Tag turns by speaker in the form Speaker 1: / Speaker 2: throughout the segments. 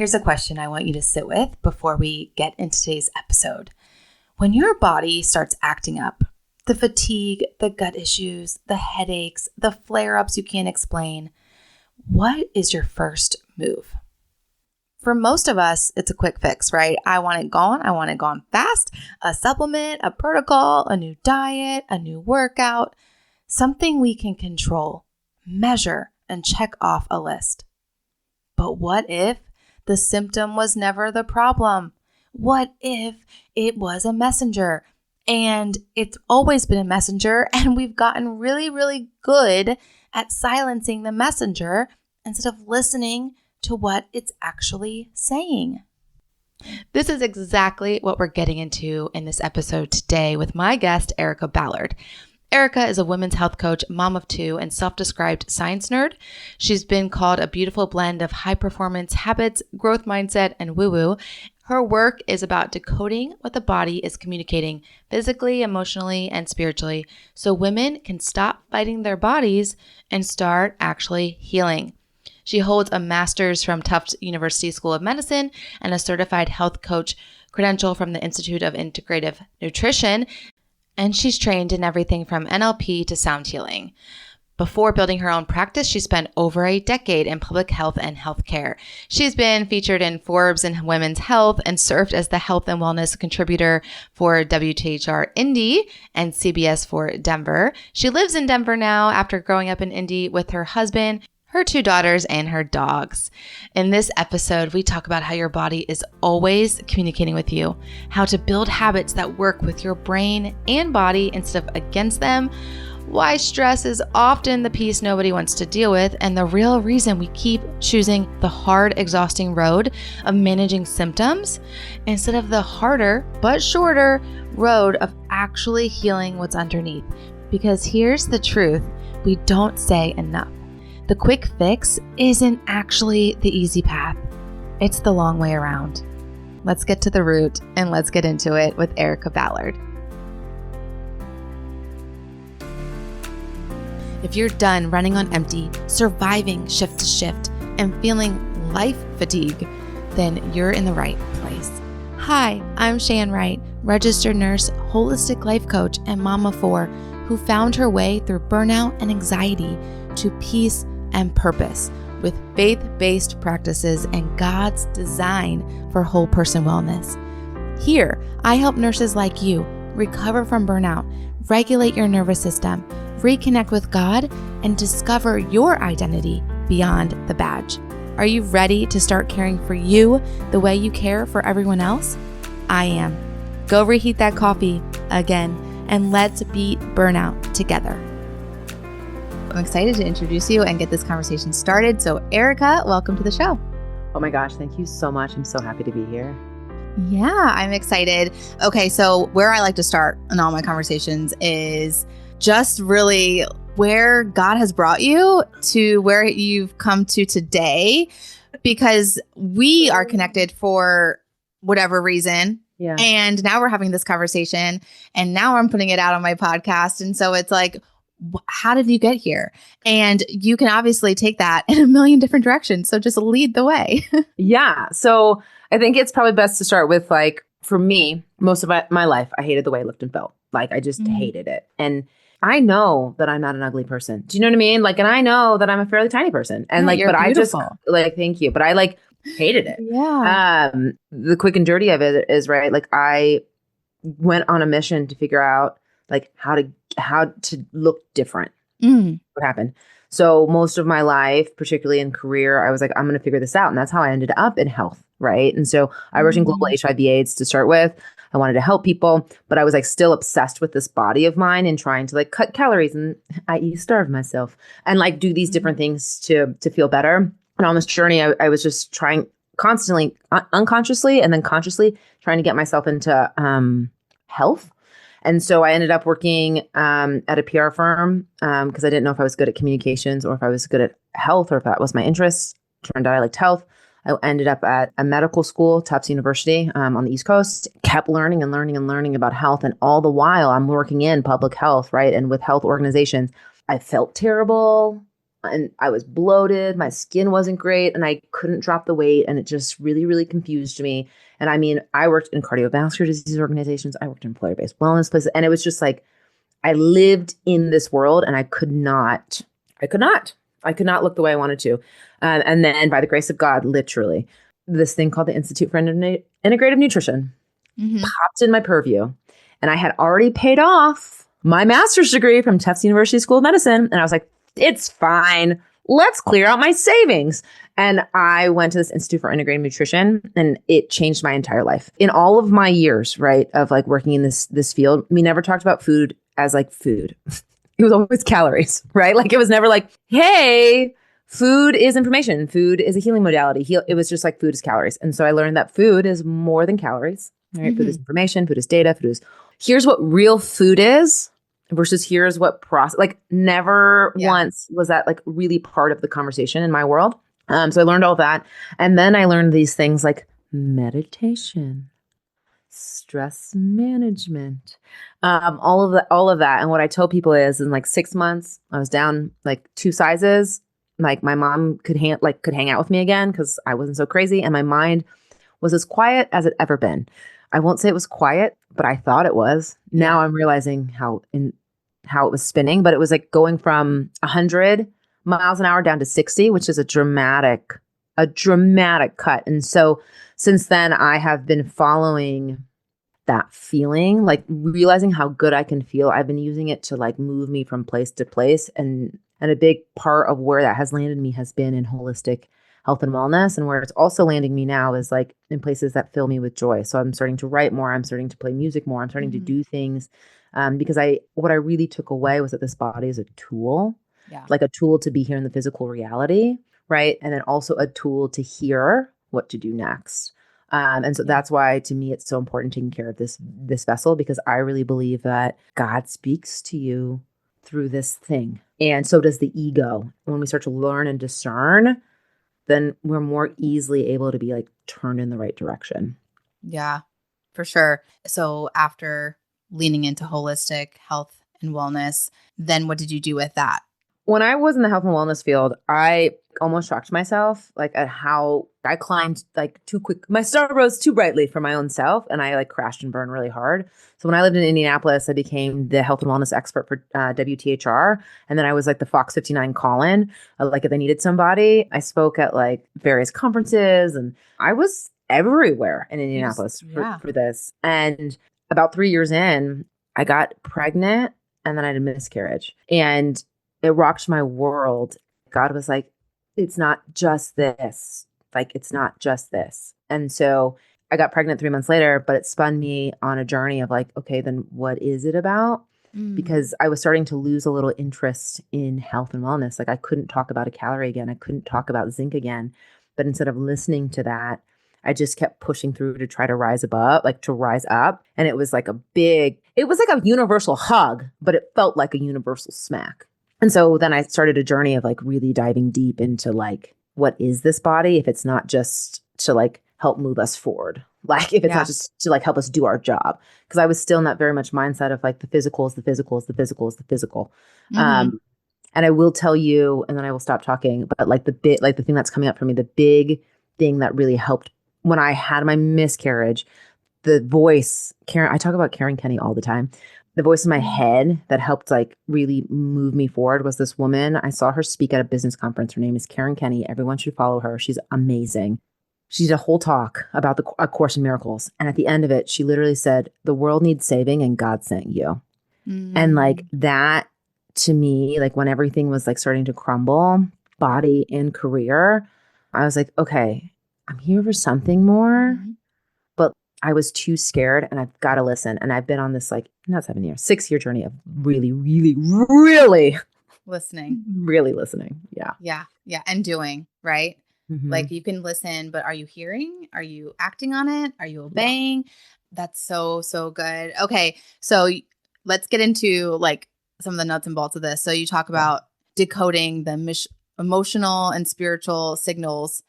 Speaker 1: Here's a question I want you to sit with before we get into today's episode. When your body starts acting up, the fatigue, the gut issues, the headaches, the flare-ups you can't explain, what is your first move? For most of us, it's a quick fix, right? I want it gone. I want it gone fast. A supplement, a protocol, a new diet, a new workout, something we can control, measure, and check off a list. But what if the symptom was never the problem? What if it was a messenger? And it's always been a messenger, and we've gotten really, really good at silencing the messenger instead of listening to what it's actually saying. This is exactly what we're getting into in this episode today with my guest, Erica Ballard. Erica is a women's health coach, mom of two, and self-described science nerd. She's been called a beautiful blend of high performance habits, growth mindset, and woo-woo. Her work is about decoding what the body is communicating physically, emotionally, and spiritually so women can stop fighting their bodies and start actually healing. She holds a master's from Tufts University School of Medicine and a certified health coach credential from the Institute of Integrative Nutrition, and she's trained in everything from NLP to sound healing. Before building her own practice, she spent over a decade in public health and healthcare. She's been featured in Forbes and Women's Health and served as the health and wellness contributor for WTHR Indy and CBS for Denver. She lives in Denver now after growing up in Indy with her husband, her two daughters, and her dogs. In this episode, we talk about how your body is always communicating with you, how to build habits that work with your brain and body instead of against them, why stress is often the piece nobody wants to deal with, and the real reason we keep choosing the hard, exhausting road of managing symptoms instead of the harder but shorter road of actually healing what's underneath. Because here's the truth we don't say enough. The quick fix isn't actually the easy path. It's the long way around. Let's get to the root and let's get into it with Erica Ballard. If you're done running on empty, surviving shift to shift, and feeling life fatigue, then you're in the right place. Hi, I'm Shan Wright, registered nurse, holistic life coach, and mom of four who found her way through burnout and anxiety to peace and purpose with faith-based practices and God's design for whole person wellness. Here, I help nurses like you recover from burnout, regulate your nervous system, reconnect with God, and discover your identity beyond the badge. Are you ready to start caring for you the way you care for everyone else? I am. Go reheat that coffee again, and let's beat burnout together. I'm excited to introduce you and get this conversation started. So Erica, welcome to the show.
Speaker 2: Oh my gosh, thank you so much. I'm so happy to be here.
Speaker 1: Yeah, I'm excited. Okay, so where I like to start in all my conversations is just really where God has brought you to where you've come to today, because we are connected for whatever reason.
Speaker 2: Yeah.
Speaker 1: And now we're having this conversation, and now I'm putting it out on my podcast. And so it's like, how did you get here? And you can obviously take that in a million different directions. So just lead the way.
Speaker 2: Yeah. So I think it's probably best to start with, like, for me, most of my life, I hated the way I looked and felt. Like, I just hated it. And I know that I'm not an ugly person. Do you know what I mean? Like, and I know that I'm a fairly tiny person. And
Speaker 1: but
Speaker 2: I just
Speaker 1: beautiful.
Speaker 2: thank you. But I hated it.
Speaker 1: Yeah.
Speaker 2: The quick and dirty of it is, right, like, I went on a mission to figure out, like, how to look different. What happened? So most of my life, particularly in career, I was like, I'm going to figure this out. And that's how I ended up in health. Right. And so I worked in global HIV/AIDS to start with. I wanted to help people, but I was like still obsessed with this body of mine and trying to like cut calories and i.e. starve myself and like do these different things to feel better. And on this journey, I was just trying constantly, unconsciously and then consciously trying to get myself into health. And so I ended up working at a PR firm because I didn't know if I was good at communications or if I was good at health or if that was my interest. Turned out I liked health. I ended up at a medical school, Tufts University on the East Coast, kept learning and learning and learning about health. And all the while I'm working in public health, right? And with health organizations, I felt terrible. and I was bloated. My skin wasn't great and I couldn't drop the weight. And it just really, really confused me. And I mean, I worked in cardiovascular disease organizations. I worked in employer-based wellness places. And it was just like, I lived in this world and I could not look the way I wanted to. And then by the grace of God, literally, this thing called the Institute for Integrative Nutrition popped in my purview. And I had already paid off my master's degree from Tufts University School of Medicine. And I was like, it's fine. Let's clear out my savings. And I went to this Institute for Integrative Nutrition and it changed my entire life. In all of my years, right, of like working in this field, we never talked about food as like food. It was always calories, right? Like it was never like, hey, food is information. Food is a healing modality. It was just like food is calories. And so I learned that food is more than calories, right? Food is information. Food is data. Food is, here's what real food is versus here's what process, like never once was that like really part of the conversation in my world. So I learned all that. And then I learned these things like meditation, stress management, all of that. And what I tell people is in like 6 months, I was down like 2 sizes. Like my mom could hang out with me again because I wasn't so crazy. And my mind was as quiet as it ever been. I won't say it was quiet, but I thought it was. Now I'm realizing how it was spinning, but it was like going from 100 miles an hour down to 60, which is a dramatic cut. And so since then I have been following that feeling, like realizing how good I can feel. I've been using it to like move me from place to place. And a big part of where that has landed me has been in holistic health and wellness. And where it's also landing me now is like in places that fill me with joy. So I'm starting to write more. I'm starting to play music more. I'm starting to do things because what I really took away was that this body is a tool, like a tool to be here in the physical reality, right? And then also a tool to hear what to do next. And so that's why to me, it's so important taking care of this vessel, because I really believe that God speaks to you through this thing. And so does the ego. When we start to learn and discern, then we're more easily able to be like turned in the right direction.
Speaker 1: Yeah, for sure. So after leaning into holistic health and wellness, then what did you do with that?
Speaker 2: When I was in the health and wellness field, I almost shocked myself like at how I climbed like too quick. My star rose too brightly for my own self, and I like crashed and burned really hard. So when I lived in Indianapolis, I became the health and wellness expert for WTHR. And then I was like the Fox 59 call-in. Like if they needed somebody, I spoke at like various conferences, and I was everywhere in Indianapolis for this. And about 3 years in, I got pregnant and then I had a miscarriage. And it rocked my world. God was like, it's not just this. Like, it's not just this. And so I got pregnant 3 months later, but it spun me on a journey of like, okay, then what is it about? Because I was starting to lose a little interest in health and wellness. Like I couldn't talk about a calorie again. I couldn't talk about zinc again. But instead of listening to that, I just kept pushing through to try to rise up. And it was like it was like a universal hug, but it felt like a universal smack. And so then I started a journey of like really diving deep into like, what is this body? If it's not just to like help move us forward, like if it's not just to like help us do our job. Cause I was still in that very much mindset of like the physical is the physical is the physical is the physical. And I will tell you, and then I will stop talking, but like the thing that's coming up for me, the big thing that really helped when I had my miscarriage, the voice, Karen, I talk about Karen Kenny all the time. The voice in my head that helped like really move me forward was this woman. I saw her speak at a business conference. Her name is Karen Kenny. Everyone should follow her. She's amazing. She did a whole talk about A Course in Miracles. And at the end of it, she literally said, the world needs saving and God sent you. And like that to me, like when everything was like starting to crumble, body and career, I was like, okay, I'm here for something more. But I was too scared and I've got to listen. And I've been on this like, not 7 years, 6-year journey of really, really, really
Speaker 1: listening.
Speaker 2: Really listening. Yeah.
Speaker 1: Yeah. Yeah. And doing, right? Like you can listen, but are you hearing? Are you acting on it? Are you obeying? That's so, so good. Okay. So let's get into like some of the nuts and bolts of this. So you talk about decoding the emotional and spiritual signals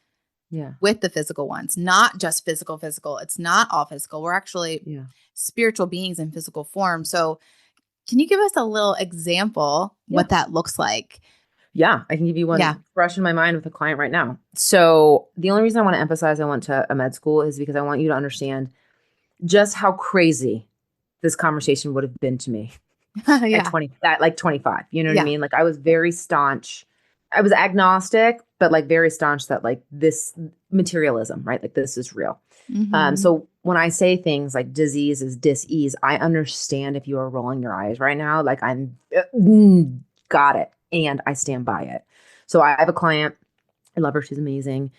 Speaker 1: with the physical ones, not just physical. It's not all physical. We're actually spiritual beings in physical form. So can you give us a little example what that looks like?
Speaker 2: Yeah, I can give you one
Speaker 1: Yeah.
Speaker 2: fresh in my mind with a client right now. So the only reason I want to emphasize I went to a med school is because I want you to understand just how crazy this conversation would have been to me
Speaker 1: Yeah.
Speaker 2: at like 25. You know what I
Speaker 1: Yeah.
Speaker 2: mean? Like I was very staunch. I was agnostic, but like very staunch that like this materialism, right? Like this is real.
Speaker 1: Mm-hmm.
Speaker 2: So when I say things like disease is dis-ease, I understand if you are rolling your eyes right now. Like I'm got it. And I stand by it. So I have a client. I love her. She's amazing.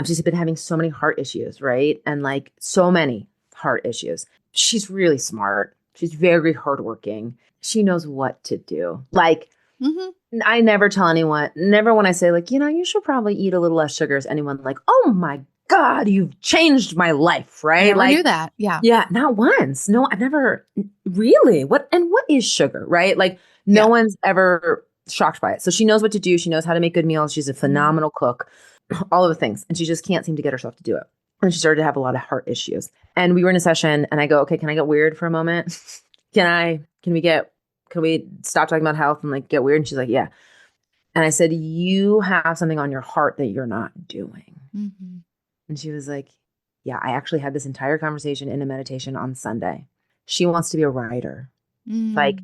Speaker 2: She's been having so many heart issues, right? And like so many heart issues. She's really smart. She's very hardworking. She knows what to do. Like, I never tell anyone, never when I say like, you should probably eat a little less sugar, is anyone like, oh my God, you've changed my life, right?
Speaker 1: I never
Speaker 2: like,
Speaker 1: knew that. Yeah.
Speaker 2: Yeah, not once. No, I've never really. What is sugar, right? Like no one's ever shocked by it. So she knows what to do. She knows how to make good meals. She's a phenomenal cook, all of the things. And she just can't seem to get herself to do it. And she started to have a lot of heart issues. And we were in a session and I go, okay, can I get weird for a moment? Can we stop talking about health and like get weird? And she's like, yeah. And I said, you have something on your heart that you're not doing.
Speaker 1: Mm-hmm.
Speaker 2: And she was like, yeah, I actually had this entire conversation in a meditation on Sunday. She wants to be a writer. Like,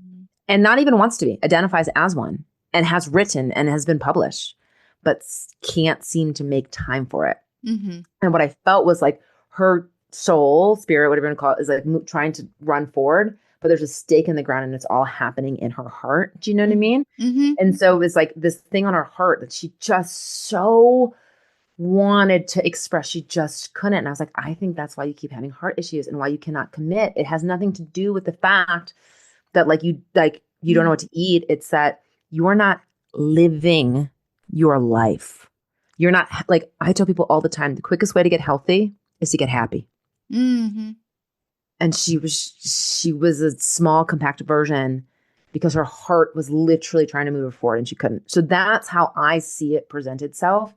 Speaker 2: and not even wants to be, identifies as one and has written and has been published, but can't seem to make time for it.
Speaker 1: Mm-hmm.
Speaker 2: And what I felt was like her soul, spirit, whatever you want to call it, is like trying to run forward, but there's a stake in the ground and it's all happening in her heart. Do you know what I mean?
Speaker 1: Mm-hmm.
Speaker 2: And so it was like this thing on her heart that she just so wanted to express. She just couldn't. And I was like, I think that's why you keep having heart issues and why you cannot commit. It has nothing to do with the fact that you don't know what to eat. It's that you're not living your life. You're not, like I tell people all the time, the quickest way to get healthy is to get happy.
Speaker 1: Mm-hmm.
Speaker 2: And she was a small, compact version because her heart was literally trying to move her forward and she couldn't. So that's how I see it present itself.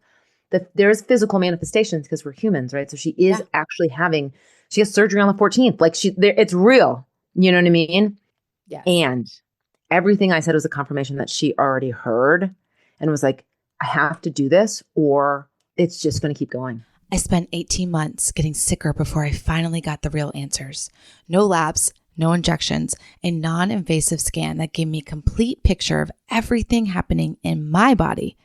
Speaker 2: That there's physical manifestations because we're humans, right? So she is actually she has surgery on the 14th. Like it's real. You know what I mean?
Speaker 1: Yes.
Speaker 2: And everything I said was a confirmation that she already heard and was like, I have to do this or it's just going to keep going.
Speaker 1: I spent 18 months getting sicker before I finally got the real answers. No labs, no injections, a non-invasive scan that gave me a complete picture of everything happening in my body.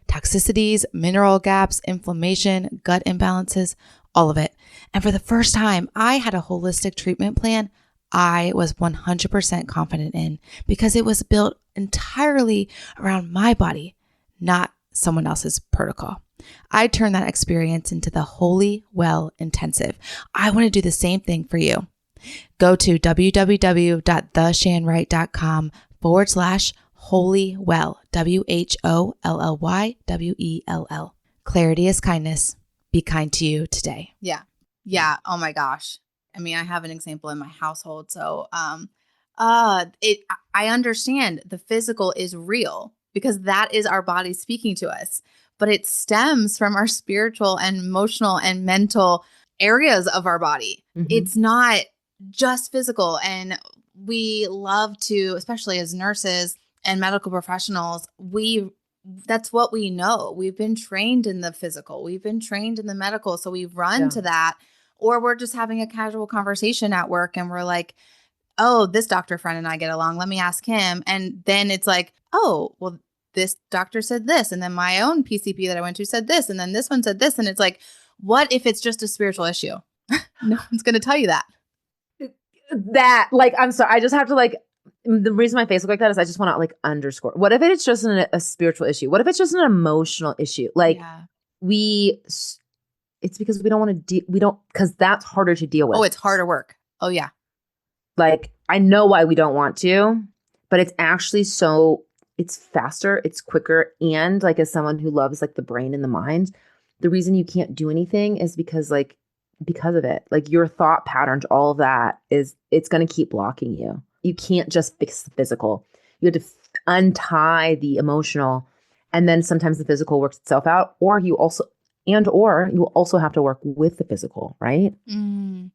Speaker 1: Toxicities, mineral gaps, inflammation, gut imbalances, all of it. And for the first time, I had a holistic treatment plan I was 100% confident in because it was built entirely around my body, not someone else's protocol. I turned that experience into the Holy Well Intensive. I want to do the same thing for you. Go to www.theshanwright.com/holywell, WHOLLYWELL. Clarity is kindness. Be kind to you today.
Speaker 3: Yeah. Yeah. Oh my gosh. I mean, I have an example in my household. So, I understand the physical is real because that is our body speaking to us, but it stems from our spiritual and emotional and mental areas of our body.
Speaker 2: Mm-hmm.
Speaker 3: It's not just physical. And we love to, especially as nurses and medical professionals, that's what we know. We've been trained in the physical. We've been trained in the medical. So we run to that, or we're just having a casual conversation at work and we're like, oh, this doctor friend and I get along. Let me ask him. And then it's like, oh, well, this doctor said this. And then my own PCP that I went to said this. And then this one said this. And it's like, what if it's just a spiritual issue? No one's going to tell you that.
Speaker 2: I'm sorry. I just have to the reason my face looks like that is I just want to underscore. What if it's just a spiritual issue? What if it's just an emotional issue? It's because we don't want to because that's harder to deal with.
Speaker 3: Oh, it's harder work. Oh yeah.
Speaker 2: I know why we don't want to, but it's actually it's faster, it's quicker. And as someone who loves the brain and the mind, the reason you can't do anything is because of it. Your thought patterns, all of that it's going to keep blocking you. You can't just fix the physical. You have to untie the emotional, and then sometimes the physical works itself out, or you also have to work with the physical, right?
Speaker 3: Can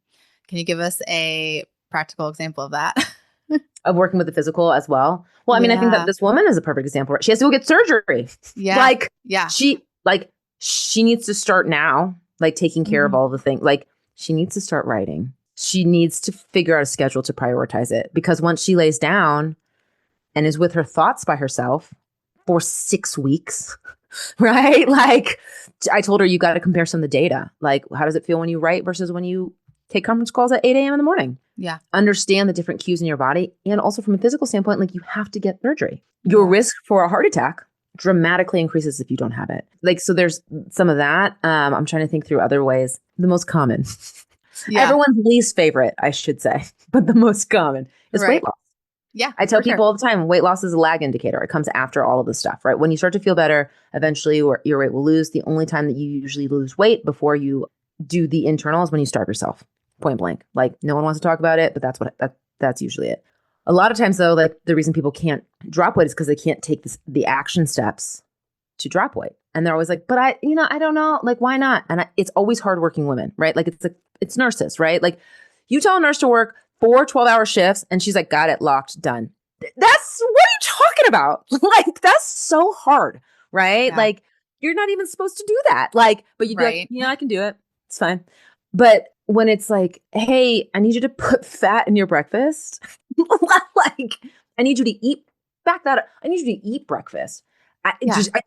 Speaker 3: you give us a practical example of that?
Speaker 2: of working with the physical as well. Well, I mean, I think that this woman is a perfect example. She has to go get surgery.
Speaker 3: Yeah.
Speaker 2: She needs to start now, like taking care of all the things. Like she needs to start writing. She needs to figure out a schedule to prioritize it, because once she lays down and is with her thoughts by herself for 6 weeks, right? Like I told her, you got to compare some of the data. Like, how does it feel when you write versus when you take conference calls at 8 a.m. in the morning?
Speaker 3: Yeah.
Speaker 2: Understand the different cues in your body. And also from a physical standpoint, like you have to get surgery. Your risk for a heart attack dramatically increases if you don't have it. Like, so there's some of that. I'm trying to think through other ways. The most common, everyone's least favorite, I should say, but the most common is weight loss.
Speaker 3: Yeah.
Speaker 2: I tell people all the time, weight loss is a lag indicator. It comes after all of this stuff, right? When you start to feel better, eventually your weight will lose. The only time that you usually lose weight before you do the internal is when you starve yourself, point blank. Like no one wants to talk about it, but that's usually it. A lot of times though, like the reason people can't drop weight is because they can't take the action steps to drop weight. And they're always like, but I don't know, like, why not? And it's always hardworking women, right? Like it's nurses, right? Like you tell a nurse to work 4 12-hour shifts and she's like, got it, locked, done. That's what are you talking about? Like, that's so hard, right? Yeah. Like you're not even supposed to do that. Like, but you'd be like, yeah, I can do it. It's fine. But when it's like, hey, I need you to put fat in your breakfast. Like, I need you to eat, back that up. I need you to eat breakfast. I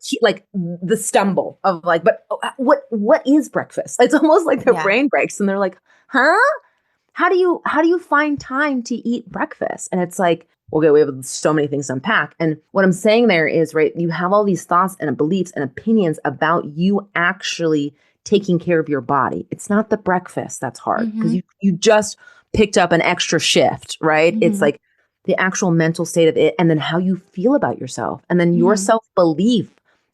Speaker 2: keep like the stumble of like, but what is breakfast? It's almost like their brain breaks and they're like, huh? How do you find time to eat breakfast? And it's like, okay, we have so many things to unpack. And what I'm saying there is, right, you have all these thoughts and beliefs and opinions about you actually taking care of your body. It's not the breakfast that's hard because you just picked up an extra shift, right? It's like the actual mental state of it, and then how you feel about yourself. And then your self-belief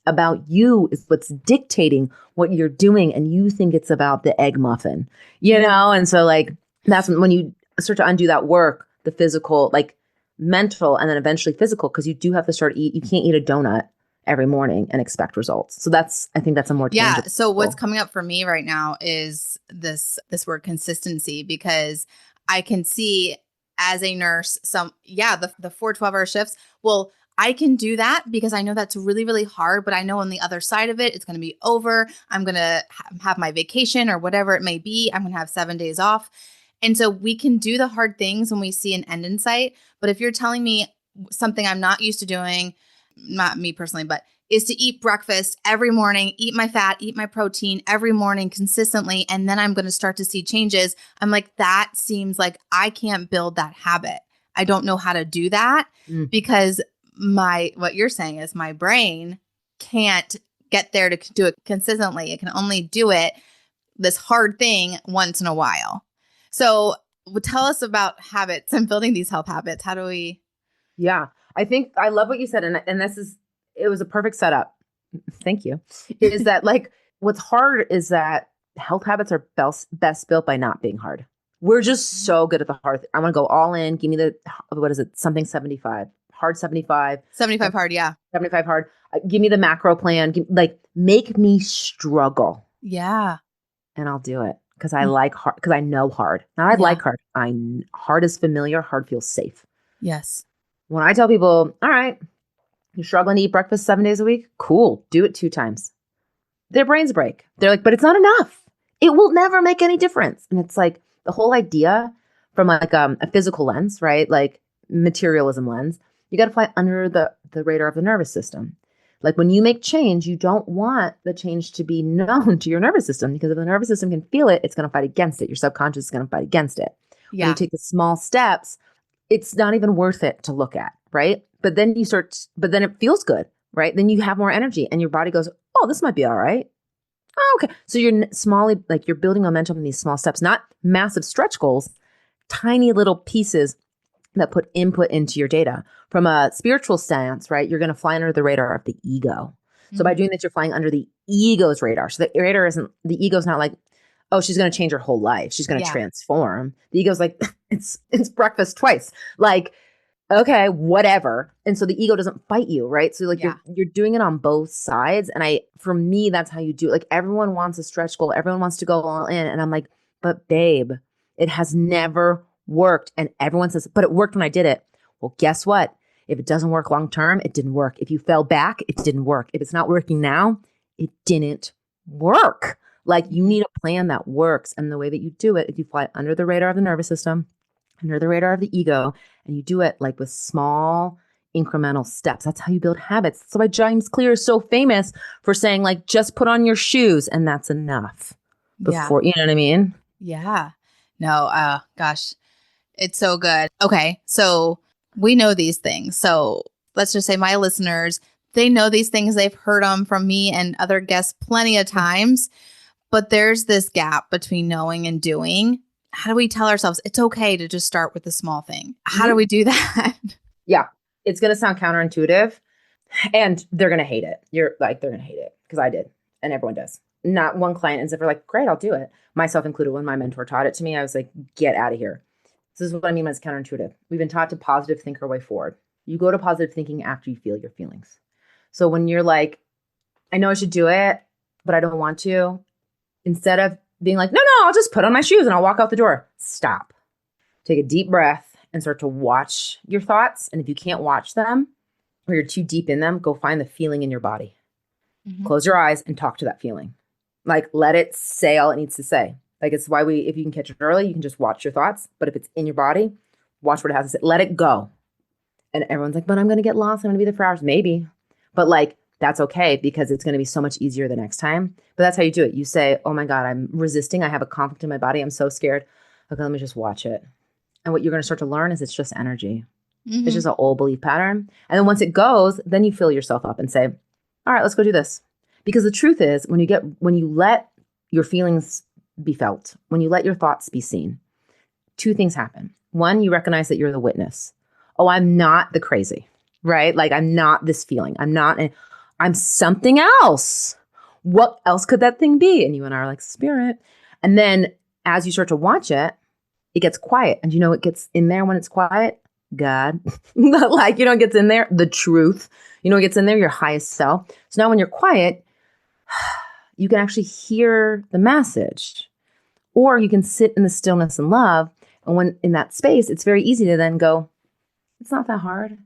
Speaker 2: about you is what's dictating what you're doing. And you think it's about the egg muffin, you know? And so like, that's when you start to undo that work, the physical, like mental, and then eventually physical, because you do have to start you can't eat a donut every morning and expect results. So I think that's a more tangible.
Speaker 3: So what's coming up for me right now is this word consistency, because I can see as a nurse, the 4 12-hour shifts. Well, I can do that because I know that's really, really hard, but I know on the other side of it, it's going to be over. I'm going to have my vacation or whatever it may be. I'm going to have 7 days off. And so we can do the hard things when we see an end in sight. But if you're telling me something I'm not used to doing, not me personally, but is to eat breakfast every morning, eat my fat, eat my protein every morning consistently, and then I'm going to start to see changes. I'm like, that seems like I can't build that habit. I don't know how to do that because what you're saying is my brain can't get there to do it consistently. It can only do it, this hard thing, once in a while. So tell us about habits and building these health habits. How do we?
Speaker 2: Yeah, I think I love what you said. And it was a perfect setup. Thank you. Is that like, what's hard is that health habits are best built by not being hard. We're just so good at the hard. I want to go all in. Give me what is it? Something 75. Hard 75.
Speaker 3: 75 hard, yeah.
Speaker 2: 75 hard. Give me the macro plan. Make me struggle.
Speaker 3: Yeah.
Speaker 2: And I'll do it because I like hard, because I know hard. Now I like hard. Hard is familiar. Hard feels safe.
Speaker 3: Yes.
Speaker 2: When I tell people, all right, you're struggling to eat breakfast 7 days a week? Cool. Do it 2 times. Their brains break. They're like, but it's not enough. It will never make any difference. And it's like the whole idea from like a physical lens, right? Like materialism lens, you got to fly under the radar of the nervous system. Like when you make change, you don't want the change to be known to your nervous system, because if the nervous system can feel it, it's going to fight against it. Your subconscious is going to fight against it. Yeah. When you take the small steps, it's not even worth it to look at, right? But then it feels good, right? Then you have more energy and your body goes, oh, this might be all right. Oh, okay. So you're building momentum in these small steps, not massive stretch goals, tiny little pieces that put input into your data. From a spiritual stance, right? You're going to fly under the radar of the ego. So by doing this, you're flying under the ego's radar. So the ego's not like, oh, she's going to change her whole life. She's going to transform. The ego's like, it's breakfast twice. Like, okay, whatever. And so the ego doesn't fight you, right? So like you're doing it on both sides. And for me, that's how you do it. Like everyone wants a stretch goal. Everyone wants to go all in. And I'm like, but babe, it has never worked. And everyone says, but it worked when I did it. Well, guess what? If it doesn't work long term, it didn't work. If you fell back, it didn't work. If it's not working now, it didn't work. Like, you need a plan that works. And the way that you do it, if you fly under the radar of the nervous system, under the radar of the ego, and you do it like with small incremental steps. That's how you build habits. That's why James Clear is so famous for saying, like, just put on your shoes and that's enough before, you know what I mean?
Speaker 3: Yeah. No, gosh, it's so good. Okay. So we know these things. So let's just say my listeners, they know these things. They've heard them from me and other guests plenty of times, but there's this gap between knowing and doing. How do we tell ourselves it's okay to just start with the small thing? How do we do that?
Speaker 2: Yeah. It's going to sound counterintuitive and they're going to hate it. They're going to hate it because I did and everyone does. Not one client is ever like, great, I'll do it. Myself included. When my mentor taught it to me, I was like, get out of here. This is what I mean by it's counterintuitive. We've been taught to positive think our way forward. You go to positive thinking after you feel your feelings. So when you're like, I know I should do it, but I don't want to, instead of being like, no, I'll just put on my shoes and I'll walk out the door. Stop. Take a deep breath and start to watch your thoughts. And if you can't watch them or you're too deep in them, go find the feeling in your body. Mm-hmm. Close your eyes and talk to that feeling. Like, let it say all it needs to say. Like, it's why if you can catch it early, you can just watch your thoughts. But if it's in your body, watch what it has to say. Let it go. And everyone's like, but I'm going to get lost. I'm going to be there for hours. Maybe. But like, that's okay because it's going to be so much easier the next time. But that's how you do it. You say, oh my God, I'm resisting. I have a conflict in my body. I'm so scared. Okay, let me just watch it. And what you're going to start to learn is it's just energy. Mm-hmm. It's just an old belief pattern. And then once it goes, then you fill yourself up and say, all right, let's go do this. Because the truth is, when you let your feelings be felt, when you let your thoughts be seen, two things happen. One, you recognize that you're the witness. Oh, I'm not the crazy, right? Like, I'm not this feeling. I'm something else. What else could that thing be? And you and I are like, spirit. And then as you start to watch it, it gets quiet. And you know what gets in there when it's quiet? God. Like, you know what gets in there? The truth. You know what gets in there? Your highest self. So now when you're quiet, you can actually hear the message. Or you can sit in the stillness and love. And when in that space, it's very easy to then go, it's not that hard.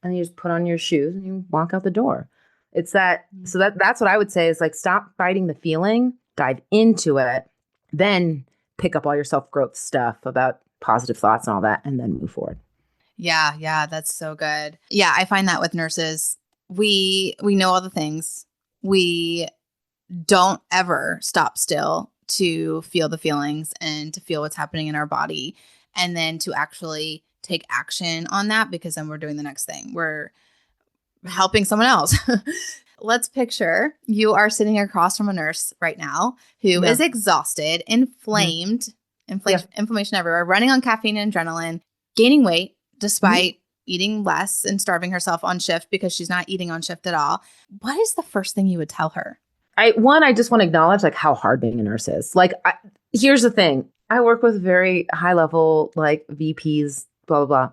Speaker 2: And you just put on your shoes and you walk out the door. It's that. So that's what I would say is like, stop fighting the feeling, dive into it, then pick up all your self-growth stuff about positive thoughts and all that, and then move forward.
Speaker 3: Yeah. That's so good. Yeah. I find that with nurses, we know all the things. We don't ever stop still to feel the feelings and to feel what's happening in our body, and then to actually take action on that, because then we're doing the next thing. We're helping someone else. Let's picture you are sitting across from a nurse right now who is exhausted, inflamed, inflammation everywhere, running on caffeine and adrenaline, gaining weight despite eating less and starving herself on shift because she's not eating on shift at all. What is the first thing you would tell her?
Speaker 2: I just want to acknowledge like how hard being a nurse is. Like, here's the thing. I work with very high level, like VPs, blah, blah, blah.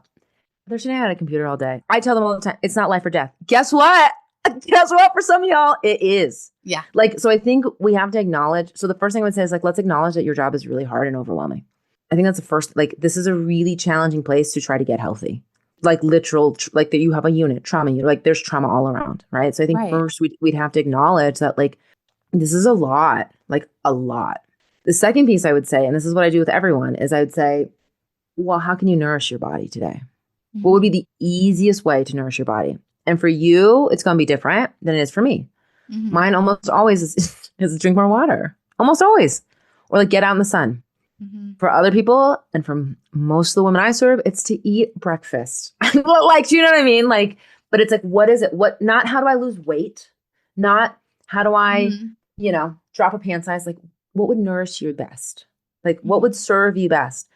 Speaker 2: They're sitting at a computer all day. I tell them all the time, it's not life or death. Guess what? Guess what? For some of y'all, it is.
Speaker 3: Yeah.
Speaker 2: Like, so I think we have to acknowledge. So the first thing I would say is like, let's acknowledge that your job is really hard and overwhelming. I think that's the first, like, this is a really challenging place to try to get healthy. Like literal, like that you have a unit, trauma unit, like there's trauma all around, right? So I think first we'd have to acknowledge that like, this is a lot, like a lot. The second piece I would say, and this is what I do with everyone, is I would say, well, how can you nourish your body today? Mm-hmm. What would be the easiest way to nourish your body? And for you, it's going to be different than it is for me. Mm-hmm. Mine almost always is drink more water. Almost always. Or like get out in the sun. Mm-hmm. For other people, and from most of the women I serve, it's to eat breakfast. Like, do you know what I mean? Like, but it's like, what is it? Not how do I lose weight? Not how do I, drop a pant size? Like, what would nourish you best? Like, what would serve you best?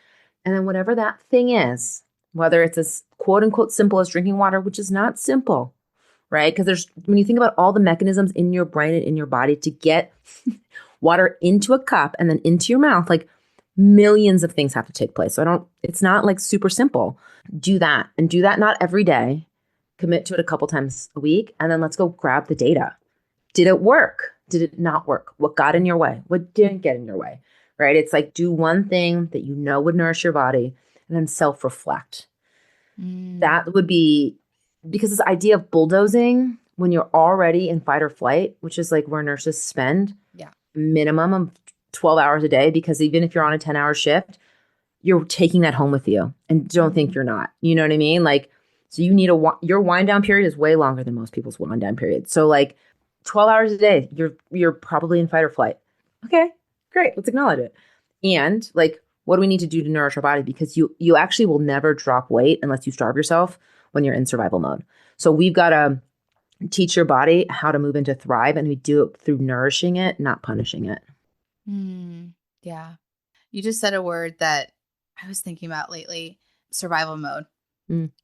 Speaker 2: And then whatever that thing is, whether it's as quote unquote simple as drinking water, which is not simple, right? Because when you think about all the mechanisms in your brain and in your body to get water into a cup and then into your mouth, like millions of things have to take place. So it's not like super simple. Do that, and do that not every day. Commit to it a couple times a week. And then let's go grab the data. Did it work? Did it not work? What got in your way? What didn't get in your way? Right? It's like, do one thing that you know would nourish your body, and then self-reflect. That would be, because this idea of bulldozing when you're already in fight or flight, which is like where nurses spend minimum of 12 hours a day, because even if you're on a 10-hour shift, you're taking that home with you, and don't think you're not. You know what I mean? Like, so you need your wind down period is way longer than most people's wind down period. So like 12 hours a day, you're probably in fight or flight. Okay, great. Let's acknowledge it. And like, what do we need to do to nourish our body? Because you actually will never drop weight unless you starve yourself when you're in survival mode. So we've got to teach your body how to move into thrive, and we do it through nourishing it, not punishing it.
Speaker 3: Yeah. You just said a word that I was thinking about lately, survival mode.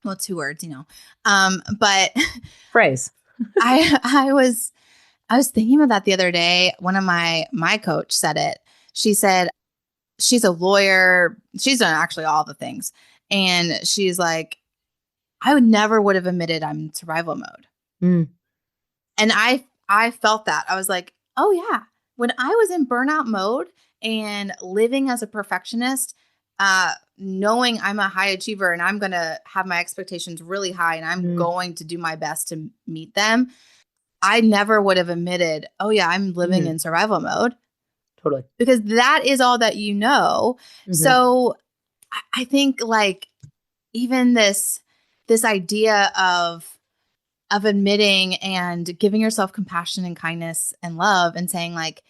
Speaker 3: Well, 2 words, but
Speaker 2: Phrase.
Speaker 3: I was thinking about that the other day. One of my coach said it. She said, she's a lawyer. She's done actually all the things. And she's like, I would have admitted I'm in survival mode. And I felt that. I was like, oh yeah. When I was in burnout mode and living as a perfectionist, knowing I'm a high achiever and I'm going to have my expectations really high and I'm going to do my best to meet them, I never would have admitted, oh yeah, I'm living in survival mode.
Speaker 2: Totally.
Speaker 3: Because that is all that you know. So I think like even this idea of admitting and giving yourself compassion and kindness and love and saying like,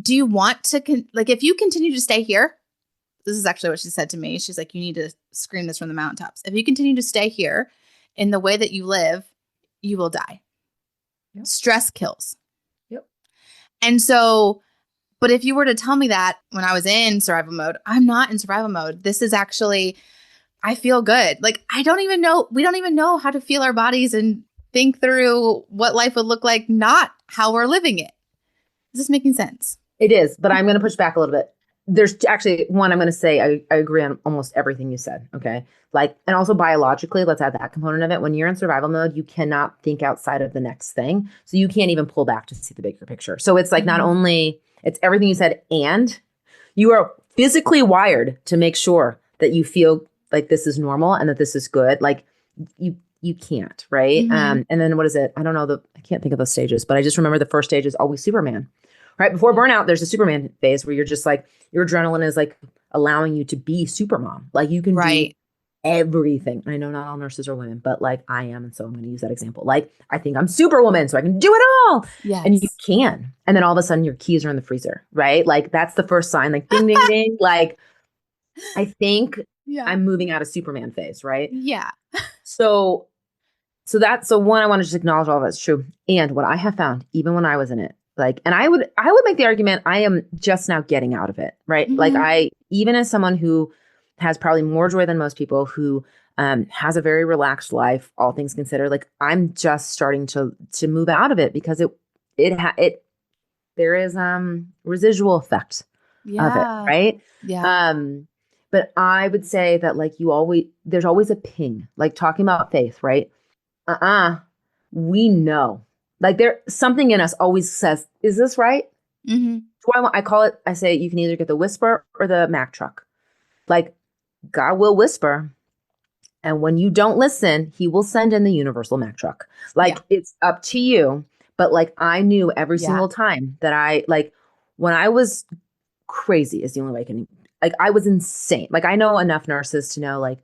Speaker 3: do you want to, like, if you continue to stay here, this is actually what she said to me. She's like, you need to scream this from the mountaintops. If you continue to stay here in the way that you live, you will die. Yep. Stress kills.
Speaker 2: Yep.
Speaker 3: And so, but if you were to tell me that when I was in survival mode, I'm not in survival mode. This is actually, I feel good. Like, we don't even know how to feel our bodies and think through what life would look like, not how we're living it. Is this making sense?
Speaker 2: It is, but I'm going to push back a little bit. There's actually one I'm going to say, I agree on almost everything you said. Okay. Like, and also biologically, let's add that component of it. When you're in survival mode, you cannot think outside of the next thing. So you can't even pull back to see the bigger picture. So it's like, not only it's everything you said, and you are physically wired to make sure that you feel like this is normal and that this is good. Like you can't, right? And then what is it? I don't know, I can't think of those stages, but I just remember the first stage is always Superman. Right before burnout, there's a Superman phase where you're just like, your adrenaline is like allowing you to be supermom. Like you can do everything. I know not all nurses are women, but like I am. And so I'm going to use that example. Like, I think I'm superwoman, so I can do it all.
Speaker 3: Yes.
Speaker 2: And you can. And then all of a sudden your keys are in the freezer, right? Like that's the first sign, like ding, ding, ding. Like I think I'm moving out of Superman phase, right?
Speaker 3: Yeah.
Speaker 2: So one, I want to just acknowledge all that's true. And what I have found, even when I was in it, like, and I would make the argument, I am just now getting out of it, right? Like even as someone who has probably more joy than most people, who has a very relaxed life, all things considered, like I'm just starting to move out of it because there is residual effect of it, right?
Speaker 3: Yeah.
Speaker 2: But I would say that like there's always a ping, like talking about faith, right? We know. Like something in us always says, is this right? So I say you can either get the whisper or the Mack truck. Like God will whisper. And when you don't listen, he will send in the universal Mack truck. Like it's up to you. But like I knew every single time that when I was crazy is the only way I can, like I was insane. Like I know enough nurses to know like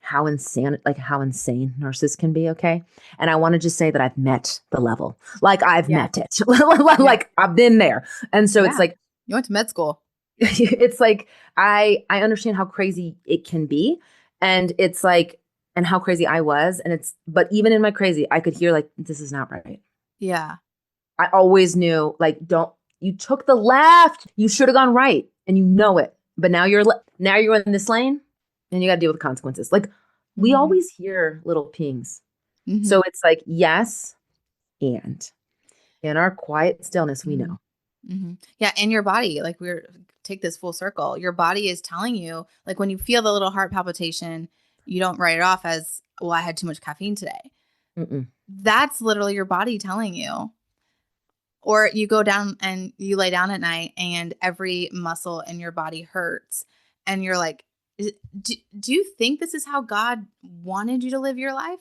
Speaker 2: how insane nurses can be. Okay. And I want to just say that I've met the level. Like I've met it. Like I've been there. And so it's like,
Speaker 3: you went to med school.
Speaker 2: It's like, I understand how crazy it can be. And it's like, and how crazy I was. But even in my crazy, I could hear like, this is not right.
Speaker 3: Yeah.
Speaker 2: I always knew like, you took the left, you should have gone right and you know it. But now you're in this lane. And you got to deal with the consequences. Like we always hear little pings. So it's like, yes. And in our quiet stillness, we know.
Speaker 3: Yeah. And your body, like take this full circle. Your body is telling you, like when you feel the little heart palpitation, you don't write it off as, well, I had too much caffeine today. That's literally your body telling you. Or you go down and you lay down at night and every muscle in your body hurts. And you're like, Do you think this is how God wanted you to live your life?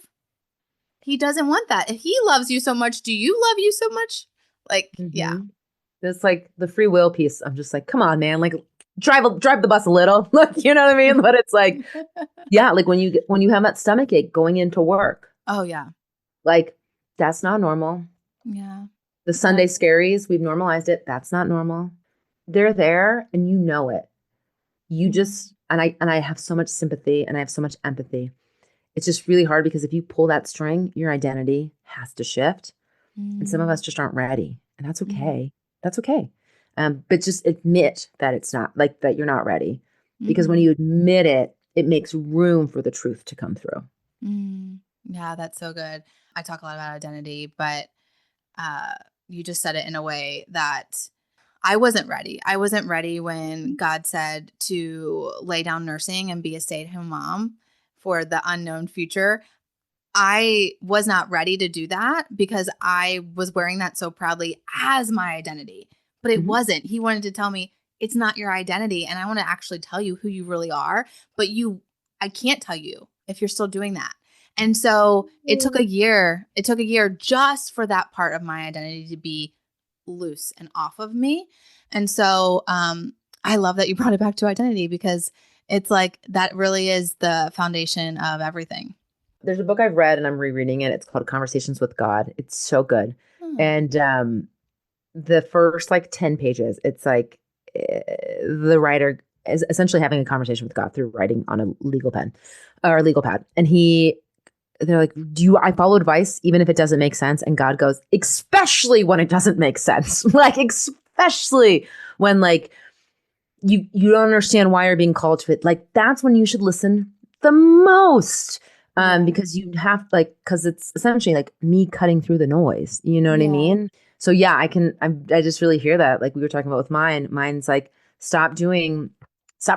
Speaker 3: He doesn't want that. If he loves you so much, do you love you so much? Like, yeah.
Speaker 2: It's like the free will piece. I'm just like, come on, man. Like drive the bus a little. Like, you know what I mean? But it's like, yeah, like when you have that stomach ache going into work.
Speaker 3: Oh, yeah.
Speaker 2: Like, that's not normal.
Speaker 3: Yeah.
Speaker 2: The Sunday scaries, we've normalized it. That's not normal. They're there and you know it. You just, and I have so much sympathy and I have so much empathy. It's just really hard because if you pull that string, your identity has to shift. And some of us just aren't ready. And that's okay. That's okay. But just admit that it's not like that you're not ready. Because when you admit it, it makes room for the truth to come through.
Speaker 3: Yeah, that's so good. I talk a lot about identity, but you just said it in a way that I wasn't ready. I wasn't ready when God said to lay down nursing and be a stay-at-home mom for the unknown future. I was not ready to do that because I was wearing that so proudly as my identity, but it wasn't. He wanted to tell me it's not your identity. And I want to actually tell you who you really are, but I can't tell you if you're still doing that. And so it took a year. It took a year just for that part of my identity to be loose and off of me. And so I love that you brought it back to identity because it's like that really is the foundation of everything.
Speaker 2: There's a book I've read and I'm rereading it. It's called Conversations with God. It's so good. And the first like 10 pages, it's like the writer is essentially having a conversation with God through writing on a legal pen or legal pad. And they're like, I follow advice even if it doesn't make sense? And God goes, especially when it doesn't make sense. Like, especially when like you don't understand why you're being called to it. Like, that's when you should listen the most. Because you have because it's essentially like me cutting through the noise. You know what I mean? So yeah, I just really hear that. Like we were talking about with mine's like, stop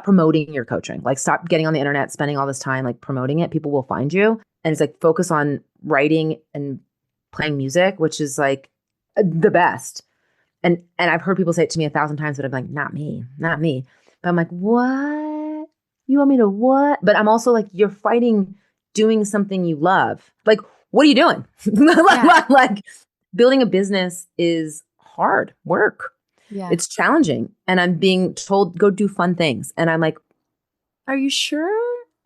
Speaker 2: promoting your coaching. Like stop getting on the internet, spending all this time, like promoting it. People will find you. And it's like, focus on writing and playing music, which is like the best. And I've heard people say it to me 1,000 times, but I'm like, not me. But I'm like, what? You want me to what? But I'm also like, you're fighting doing something you love. Like, what are you doing? Like building a business is hard work. Yeah. It's challenging. And I'm being told, go do fun things. And I'm like, are you sure?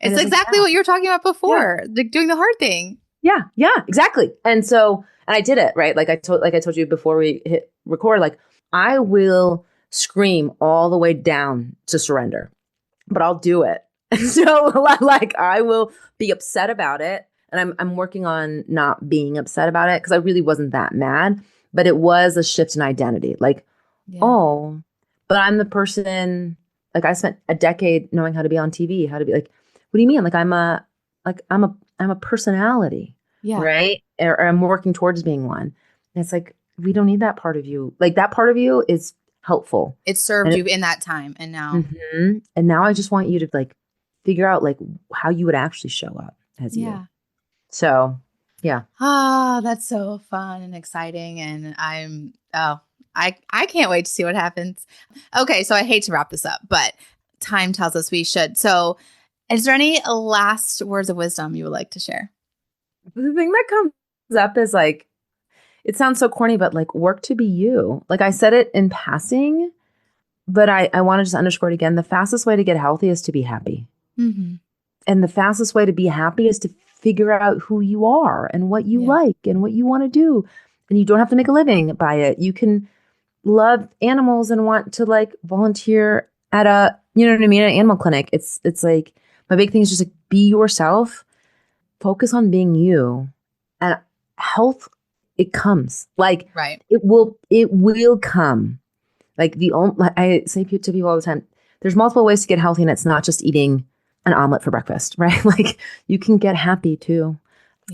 Speaker 3: It's exactly what you were talking about before, like doing the hard thing.
Speaker 2: Yeah, exactly. And I did it, right? Like I told you before we hit record, like I will scream all the way down to surrender, but I'll do it. And so like I will be upset about it. And I'm working on not being upset about it because I really wasn't that mad, but it was a shift in identity. Like, but I'm the person, like I spent a decade knowing how to be on TV, how to be like, what do you mean? Like I'm a personality, right? Or I'm working towards being one. And it's like, we don't need that part of you. Like that part of you is helpful.
Speaker 3: It served you in that time. And now.
Speaker 2: And now I just want you to like figure out like how you would actually show up as you. So, yeah.
Speaker 3: That's so fun and exciting. And I can't wait to see what happens. Okay. So I hate to wrap this up, but time tells us we should. So is there any last words of wisdom you would like to share?
Speaker 2: The thing that comes up is like, it sounds so corny, but like work to be you. Like I said it in passing, but I want to just underscore it again. The fastest way to get healthy is to be happy. And the fastest way to be happy is to figure out who you are and what you like and what you want to do. And you don't have to make a living by it. You can love animals and want to like volunteer at an animal clinic. It's like, my big thing is just like, be yourself, focus on being you, and health, it comes. Like, it will come. Like I say to people all the time, there's multiple ways to get healthy and it's not just eating an omelet for breakfast, right? Like you can get happy too.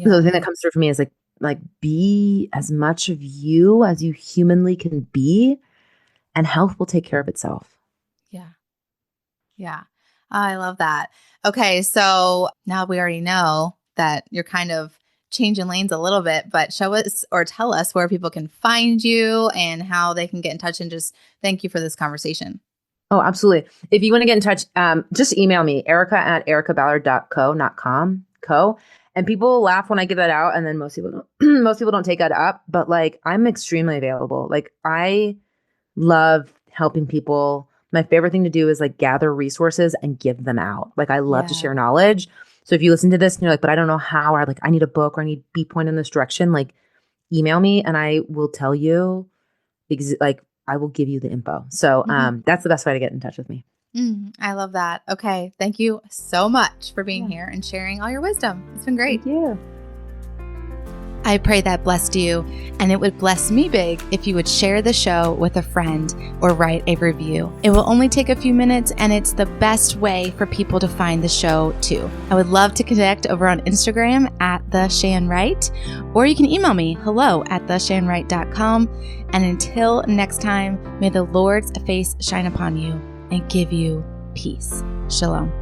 Speaker 2: So the thing that comes through for me is like be as much of you as you humanly can be, and health will take care of itself.
Speaker 3: Yeah. I love that. Okay. So now we already know that you're kind of changing lanes a little bit, but show us or tell us where people can find you and how they can get in touch, and just thank you for this conversation.
Speaker 2: Oh, absolutely. If you want to get in touch, just email me, erica@ericaballard.co, not co. And people laugh when I give that out. And then most people don't take that up, but like, I'm extremely available. Like, I love helping people. My favorite thing to do is like gather resources and give them out. Like, I love to share knowledge. So if you listen to this and you're like, but I don't know how, or like, I need a book, or I need be pointed in this direction, like, email me and I will tell you, like, I will give you the info. So that's the best way to get in touch with me.
Speaker 3: I love that. Okay. Thank you so much for being here and sharing all your wisdom. It's been great.
Speaker 2: Thank you.
Speaker 1: I pray that blessed you, and it would bless me big if you would share the show with a friend or write a review. It will only take a few minutes, and it's the best way for people to find the show too. I would love to connect over on Instagram @theshanwright, or you can email me hello@theshanwright.com. And until next time, may the Lord's face shine upon you and give you peace. Shalom.